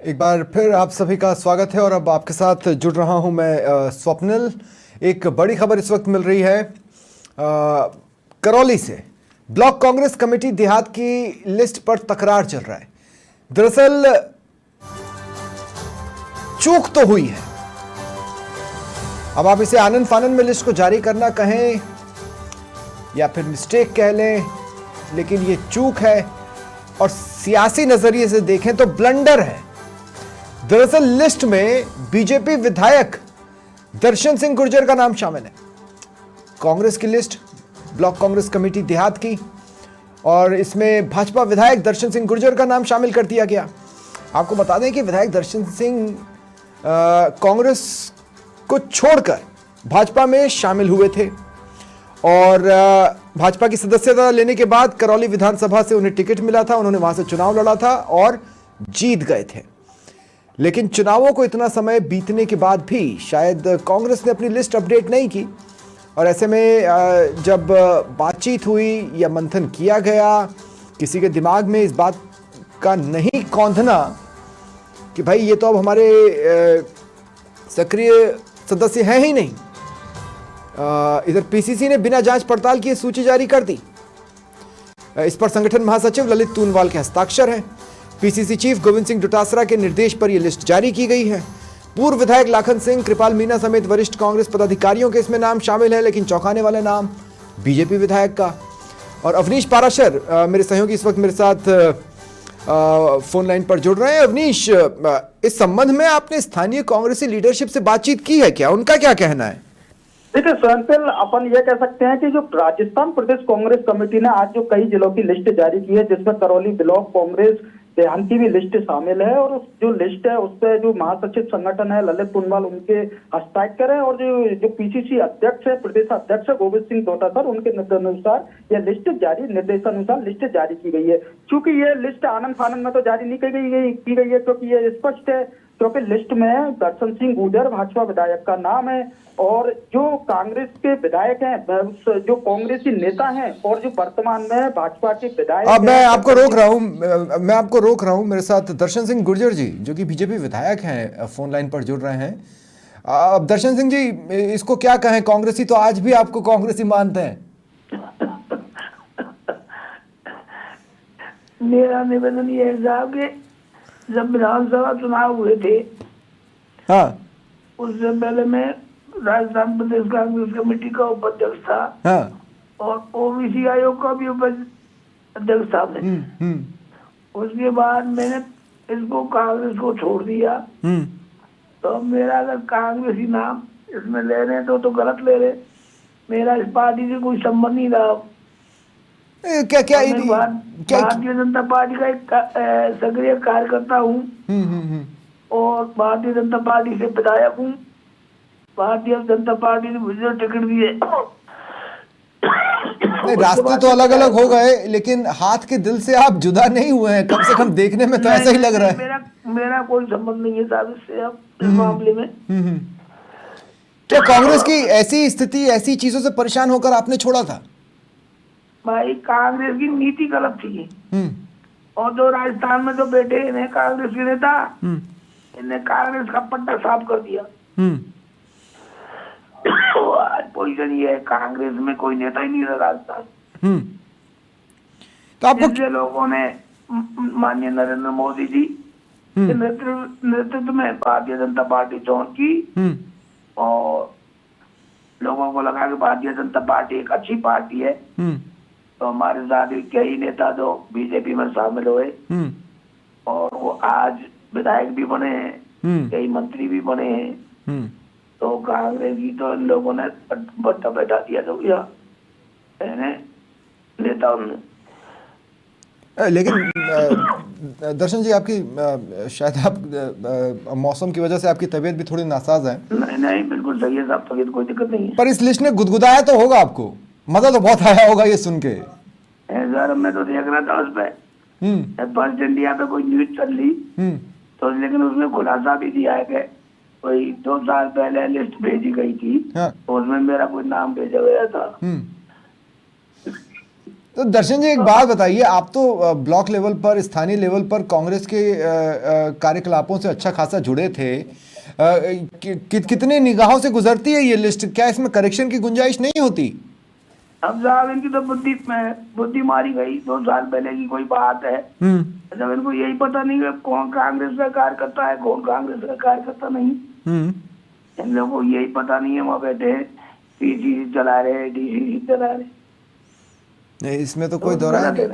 एक बार फिर आप सभी का स्वागत है और अब आपके साथ जुड़ रहा हूं मैं स्वप्निल। एक बड़ी खबर इस वक्त मिल रही है करौली से। ब्लॉक कांग्रेस कमेटी देहात की लिस्ट पर तकरार चल रहा है। दरअसल चूक तो हुई है, अब आप इसे आनन फानन में लिस्ट को जारी करना कहें या फिर मिस्टेक कह लें, लेकिन ये चूक है और सियासी नजरिए से देखें तो ब्लंडर है। दरअसल लिस्ट में बीजेपी विधायक दर्शन सिंह गुर्जर का नाम शामिल है। कांग्रेस की लिस्ट ब्लॉक कांग्रेस कमेटी देहात की, और इसमें भाजपा विधायक दर्शन सिंह गुर्जर का नाम शामिल कर दिया गया। आपको बता दें कि विधायक दर्शन सिंह कांग्रेस को छोड़कर भाजपा में शामिल हुए थे और भाजपा की सदस्यता लेने के बाद करौली विधानसभा से उन्हें टिकट मिला था। उन्होंने वहां से चुनाव लड़ा था और जीत गए थे, लेकिन चुनावों को इतना समय बीतने के बाद भी शायद कांग्रेस ने अपनी लिस्ट अपडेट नहीं की। और ऐसे में जब बातचीत हुई या मंथन किया गया, किसी के दिमाग में इस बात का नहीं कौंधना कि भाई ये तो अब हमारे सक्रिय सदस्य हैं ही नहीं। इधर पीसीसी ने बिना जांच पड़ताल किए सूची जारी कर दी। इस पर संगठन महासचिव ललित तूनवाल के हस्ताक्षर हैं। पीसीसी चीफ गोविंद सिंह डोटासरा के निर्देश पर यह लिस्ट जारी की गई है। पूर्व विधायक लाखन सिंह, कृपाल मीणा समेत वरिष्ठ कांग्रेस पदाधिकारियों के इसमें नाम शामिल है, लेकिन चौंकाने वाले नाम बीजेपी विधायक का। और अवनीश पाराशर मेरे सहयोगी इस वक्त मेरे साथ फोन लाइन पर जुड़ रहे हैं। अवनीश, इस संबंध में आपने स्थानीय कांग्रेसी लीडरशिप से बातचीत की है क्या? उनका क्या कहना है? देखिए स्वयंपेल, अपन ये कह सकते हैं कि जो राजस्थान प्रदेश कांग्रेस कमेटी ने आज जो कई जिलों की लिस्ट जारी की है, जिसमें करौली ब्लॉक कांग्रेस देहात की भी लिस्ट शामिल है, और जो लिस्ट है उस पर जो महासचिव संगठन है ललित तूनवाल उनके हस्ताक्षर है, और जो पीसीसी अध्यक्ष है, प्रदेश अध्यक्ष है गोविंद सिंह डोटासरा, उनके निर्देशानुसार यह लिस्ट निर्देशानुसार लिस्ट जारी की गई है। क्योंकि ये लिस्ट आनन फानन में तो जारी नहीं की गई है, क्योंकि ये स्पष्ट है, क्योंकि लिस्ट में दर्शन सिंह गुर्जर भाजपा विधायक का नाम है, और जो कांग्रेस के विधायक हैं, जो कांग्रेसी नेता हैं और जो वर्तमान में भाजपा के विधायक। अब मैं आपको रोक रहा हूं, मेरे साथ दर्शन सिंह गुर्जर जी जो कि बीजेपी विधायक हैं फोन लाइन पर जुड़ रहे हैं। अब दर्शन सिंह जी, इसको क्या कहें? कांग्रेसी तो आज भी आपको कांग्रेसी मानते हैं। मेरा निवेदन ये है साहब कि जब विधानसभा चुनाव हुए थे, हाँ, उससे पहले मैं राजस्थान प्रदेश कांग्रेस कमेटी का उपाध्यक्ष था, हाँ, और ओबीसी आयोग का भी उपाध्यक्ष था मैं। उसके बाद मैंने इसको कांग्रेस को छोड़ दिया। तो मेरा अगर कांग्रेसी नाम इसमें ले रहे तो गलत ले रहे। मेरा इस पार्टी से कोई संबंध नहीं रहा। भारतीय जनता पार्टी का एक सक्रिय कार्यकर्ता हूँ और भारतीय जनता पार्टी से विधायक हूँ। भारतीय जनता पार्टी ने मुझे टिकट दिए। नहीं, रास्ते तो अलग अलग हो गए, लेकिन हाथ के दिल से आप जुदा नहीं हुए हैं, कम से कम देखने में तो ऐसा ही लग रहा है। मेरा कोई संबंध नहीं है साहब इससे। अब इस मामले में क्या कांग्रेस की ऐसी स्थिति, ऐसी चीजों से परेशान होकर आपने छोड़ा था? भाई, कांग्रेस की नीति गलत थी, और जो राजस्थान में जो बैठे इन्हें कांग्रेस के नेता, इन्हें कांग्रेस का पट्टा साफ कर दिया। आज पोजीशन ये है, कांग्रेस में कोई नेता ही नहीं रहा राजस्थान। तो आपको लोगों ने माननीय नरेंद्र मोदी जी के नेतृत्व में भारतीय जनता पार्टी ज्वाइन की, और लोगों को लगा कि भारतीय जनता पार्टी एक अच्छी पार्टी है। तो हमारे साथ कई नेता जो बीजेपी में शामिल हुए, और वो आज विधायक भी बने हैं, कई मंत्री भी बने हैं। तो कांग्रेस की तो इन लोगों ने बट्टा बैठा दिया जो नेताओं ने। लेकिन दर्शन जी, आपकी शायद आप मौसम की वजह से आपकी तबीयत भी थोड़ी नासाज है। नहीं, बिल्कुल सही है साहब, तबीयत कोई दिक्कत नहीं है। पर इस लिस्ट ने गुदगुदाया तो होगा आपको, मजा तो बहुत आया होगा ये सुन के। सर, मैं तो देख रहा था उस पे फर्स्ट इंडिया पे कोई न्यूज चल रही, तो लेकिन उसमें खुलासा भी दिया है कि कोई 2 साल पहले लिस्ट भेजी गई थी, हाँ, तो उसमें मेरा कोई नाम भेजा गया था। तो दर्शन जी एक बात बताइए, आप तो ब्लॉक लेवल पर, स्थानीय लेवल पर कांग्रेस के कार्यकलापों से अच्छा खासा जुड़े थे। कितने निगाहों से गुजरती है ये लिस्ट? क्या इसमें करेक्शन की गुंजाइश नहीं होती? अब साहब इनकी तो बुद्धि मारी गई 2 साल पहले की कोई बात है। जब इनको यही पता नहीं है कौन कांग्रेस का कार्यकर्ता है, कौन कांग्रेस का कार्यकर्ता नहीं। इन लोगों को यही पता नहीं है, वहाँ बैठे पीजी चला रहे, डीसी चला रहे। नहीं, इसमें तो कोई दौरा नहीं।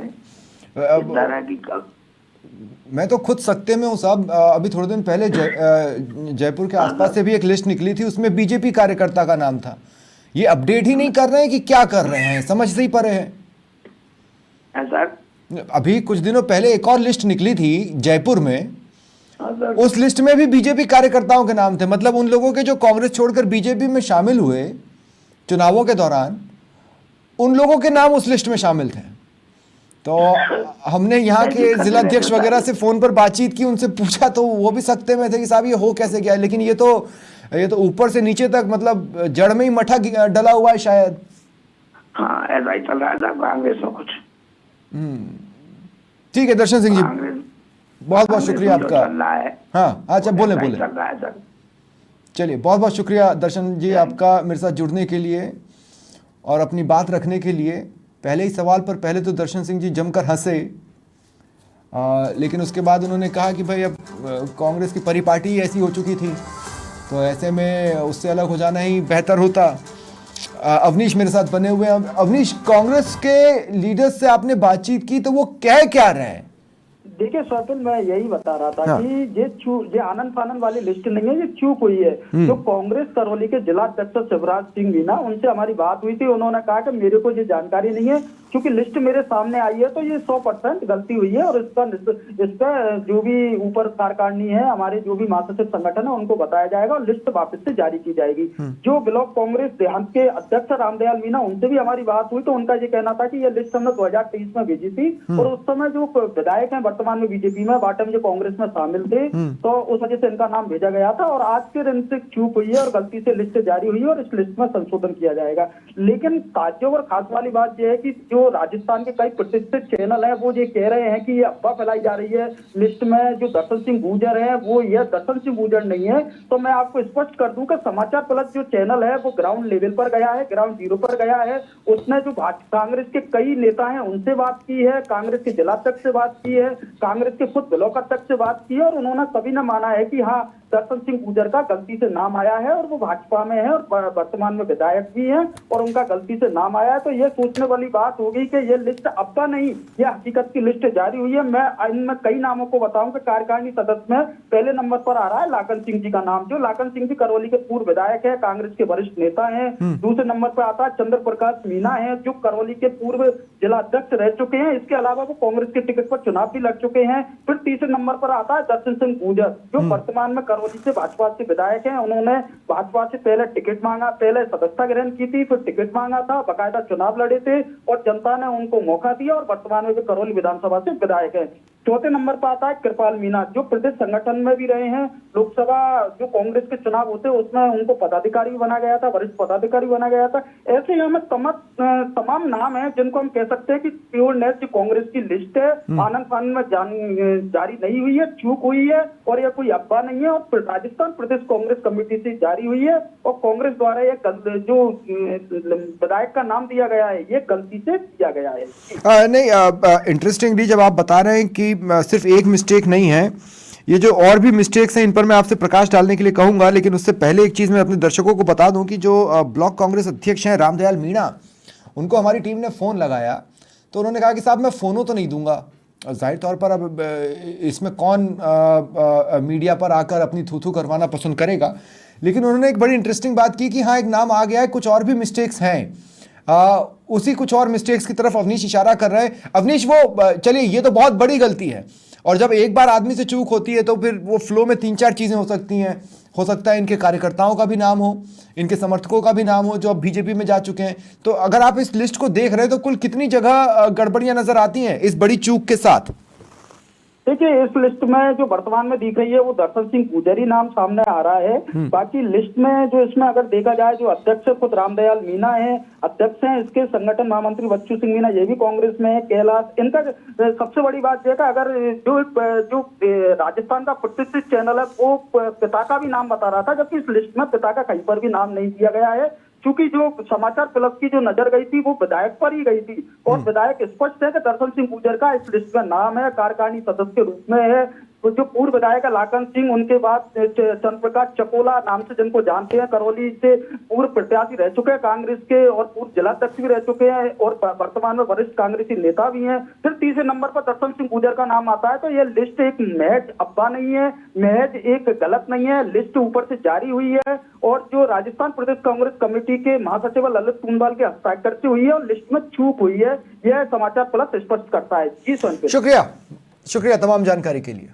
मैं तो खुद सत्ते में हूँ साहब। अभी थोड़े दिन पहले जयपुर के आसपास से भी एक लिस्ट निकली थी, उसमें बीजेपी कार्यकर्ता का नाम था। ये अपडेट ही नहीं कर रहे हैं कि क्या कर रहे हैं, समझ से ही परे हैं। अभी कुछ दिनों पहले एक और लिस्ट निकली थी जयपुर में, उस लिस्ट में भी बीजेपी कार्यकर्ताओं के नाम थे। मतलब उन लोगों के जो कांग्रेस छोड़कर बीजेपी में शामिल हुए चुनावों के दौरान, उन लोगों के नाम उस लिस्ट में शामिल थे। तो हमने यहाँ के जिलाध्यक्ष वगैरह से फोन पर बातचीत की, उनसे पूछा तो वो भी सकते में थे कि साहब ये हो कैसे गया। लेकिन ये तो ऊपर से नीचे तक मतलब जड़ में ही मठा डला हुआ है शायद। हाँ, ऐसा ही चल रहा है कांग्रेस में कुछ। ठीक है दर्शन सिंह जी, बहुत बहुत शुक्रिया आपका। हाँ अच्छा, बोले चलिए, बहुत बहुत शुक्रिया दर्शन जी आपका मेरे साथ जुड़ने के लिए और अपनी बात रखने के लिए। पहले ही सवाल पर पहले तो दर्शन सिंह जी जमकर हंसे, लेकिन उसके बाद उन्होंने कहा कि भाई अब कांग्रेस की परिपाटी ऐसी हो चुकी थी, तो ऐसे में उससे अलग हो जाना ही बेहतर होता। अवनीश मेरे साथ बने हुए हैं। अवनीश, कांग्रेस के लीडर्स से आपने बातचीत की तो वो कह क्या रहे हैं? देखिए स्वातिल, मैं यही बता रहा था कि ये आनंद फानन वाली लिस्ट नहीं है, ये चूक हुई है। जो कांग्रेस करौली के जिला अध्यक्ष शिवराज सिंह मीना, उनसे हमारी बात हुई थी। उन्होंने कहा कि मेरे को ये जानकारी नहीं है, क्योंकि लिस्ट मेरे सामने आई है तो ये 100% गलती हुई है और इसका जो भी ऊपर कार्यकारिणी है, हमारे जो भी महासचिव संगठन है, उनको बताया जाएगा और लिस्ट वापस से जारी की जाएगी। जो ब्लॉक कांग्रेस देहात के अध्यक्ष रामदयाल मीना, उनसे भी हमारी बात हुई तो उनका ये कहना था कि ये लिस्ट हमने 2023 में भेजी थी और उस समय जो विधायक है वर्तमान में बीजेपी में, बाद में जो कांग्रेस में शामिल थे, तो उस वजह से इनका नाम भेजा गया था और आज के दिन से चूक हुई है और गलती से लिस्ट जारी हुई है और इस लिस्ट में संशोधन किया जाएगा। लेकिन ताज्जुब और खास वाली बात यह है कि जो राजस्थान के कई प्रतिष्ठित चैनल हैं वो ये कह रहे हैं कि ये अफवाह फैलाई जा रही है लिस्ट में। जो दर्शन सिंह गुर्जर है वो ये दर्शन सिंह गुर्जर नहीं है। तो मैं आपको स्पष्ट कर दूं कि समाचार प्लस जो चैनल है वो ग्राउंड लेवल पर गया है, ग्राउंड जीरो पर गया है। उसने जो कांग्रेस के कई नेता हैं उनसे बात की है, कांग्रेस के जिलाध्यक्ष से बात की है, कांग्रेस के खुद ब्लॉक अध्यक्ष से बात की है और उन्होंने कभी न माना है कि हाँ दर्शन सिंह गुर्जर का गलती से नाम आया है और वो भाजपा में है और वर्तमान में विधायक भी हैं और उनका गलती से नाम आया है। तो ये सोचने वाली बात होगी कि ये लिस्ट अफवाह नहीं, ये हकीकत की लिस्ट जारी हुई है। मैं इनमें कई नामों को बताऊं कि कार्यकारिणी सदस्य में पहले नंबर पर आ रहा है लाखन सिंह जी का नाम। जो लाखन सिंह जी करौली के पूर्व विधायक है, कांग्रेस के वरिष्ठ नेता है। दूसरे नंबर पर आता है चंद्र प्रकाश मीना है, जो करौली के पूर्व जिला अध्यक्ष रह चुके हैं। इसके अलावा वो कांग्रेस के टिकट पर चुनाव भी लड़ चुके हैं। फिर तीसरे नंबर पर आता है दर्शन सिंह गुर्जर, जो वर्तमान में करौली से भाजपा से विधायक हैं। उन्होंने भाजपा से पहले टिकट मांगा, पहले सदस्यता ग्रहण की थी, फिर टिकट मांगा था, बाकायदा चुनाव लड़े थे और जनता ने उनको मौका दिया और वर्तमान में करौली विधानसभा से विधायक है। चौथे नंबर पर आता है कृपाल मीना, जो प्रदेश संगठन में भी रहे हैं। लोकसभा जो कांग्रेस के चुनाव होते उसमें उनको पदाधिकारी बना गया था, वरिष्ठ पदाधिकारी बना गया था। ऐसे ही हमें तमाम नाम है जिनको हम कह सकते हैं कि प्योर नेट कांग्रेस की लिस्ट है, आनंद फानन में जारी नहीं हुई है, चूक हुई है और यह कोई अफवाह नहीं है और राजस्थान प्रदेश कांग्रेस कमेटी से जारी हुई है और कांग्रेस द्वारा ये जो विधायक का नाम दिया गया है ये गलती से दिया गया है। नहीं, इंटरेस्टिंगली जब आप बता रहे हैं कि सिर्फ एक मिस्टेक नहीं है, ये जो और भी मिस्टेक्स हैं इन पर मैं आपसे प्रकाश डालने के लिए कहूंगा। लेकिन उससे पहले एक चीज़ मैं अपने दर्शकों को बता दूं कि जो ब्लॉक कांग्रेस अध्यक्ष हैं रामदयाल मीणा, उनको हमारी टीम ने फ़ोन लगाया तो उन्होंने कहा कि साहब मैं फ़ोनों तो नहीं दूंगा। जाहिर तौर पर अब इसमें कौन मीडिया पर आकर अपनी थू करवाना पसंद करेगा। लेकिन उन्होंने एक बड़ी इंटरेस्टिंग बात की कि हाँ एक नाम आ गया है, कुछ और भी मिस्टेक्स हैं। उसी कुछ और मिस्टेक्स की तरफ अवनीश इशारा कर रहे हैं। अवनीश, वो चलिए ये तो बहुत बड़ी गलती है और जब एक बार आदमी से चूक होती है तो फिर वो फ्लो में 3-4 चीज़ें हो सकती हैं। हो सकता है इनके कार्यकर्ताओं का भी नाम हो, इनके समर्थकों का भी नाम हो जो अब बीजेपी में जा चुके हैं। तो अगर आप इस लिस्ट को देख रहे हैं तो कुल कितनी जगह गड़बड़ियां नजर आती हैं इस बड़ी चूक के साथ? देखिए, इस लिस्ट में जो वर्तमान में दिख रही है वो दर्शन सिंह गुजरी नाम सामने आ रहा है। बाकी लिस्ट में जो इसमें अगर देखा जाए, जो अध्यक्ष है खुद रामदयाल मीना है, अध्यक्ष हैं इसके संगठन महामंत्री बच्चू सिंह मीना, ये भी कांग्रेस में है। कैलाश, इनका सबसे बड़ी बात यह है कि अगर जो राजस्थान का प्रतिष्ठित चैनल है वो पिता का भी नाम बता रहा था, जबकि इस लिस्ट में पिता का कहीं पर भी नाम नहीं दिया गया है, क्योंकि जो समाचार प्लस की जो नजर गई थी वो विधायक पर ही गई थी। और विधायक स्पष्ट है कि दर्शन सिंह गुर्जर का इस लिस्ट में नाम है, कार्यकारिणी सदस्य के रूप में है। तो जो पूर्व विधायक है लाखन सिंह, उनके बाद चंद्र प्रकाश चकोला नाम से जिनको जानते हैं, करौली से पूर्व प्रत्याशी रह चुके हैं कांग्रेस के और पूर्व जिलाध्यक्ष भी रह चुके हैं और वर्तमान में वरिष्ठ कांग्रेसी नेता भी हैं। फिर तीसरे नंबर पर दर्शन सिंह गुर्जर का नाम आता है। तो ये लिस्ट एक महज अफवाह नहीं है, महज एक गलत नहीं है, लिस्ट ऊपर से जारी हुई है और जो राजस्थान प्रदेश कांग्रेस कमेटी के महासचिव ललित पूनवाल के हस्ताक्षर से हुई है और लिस्ट में चूक हुई है, यह समाचार प्लस स्पष्ट करता है। जी संजय, शुक्रिया तमाम जानकारी के लिए।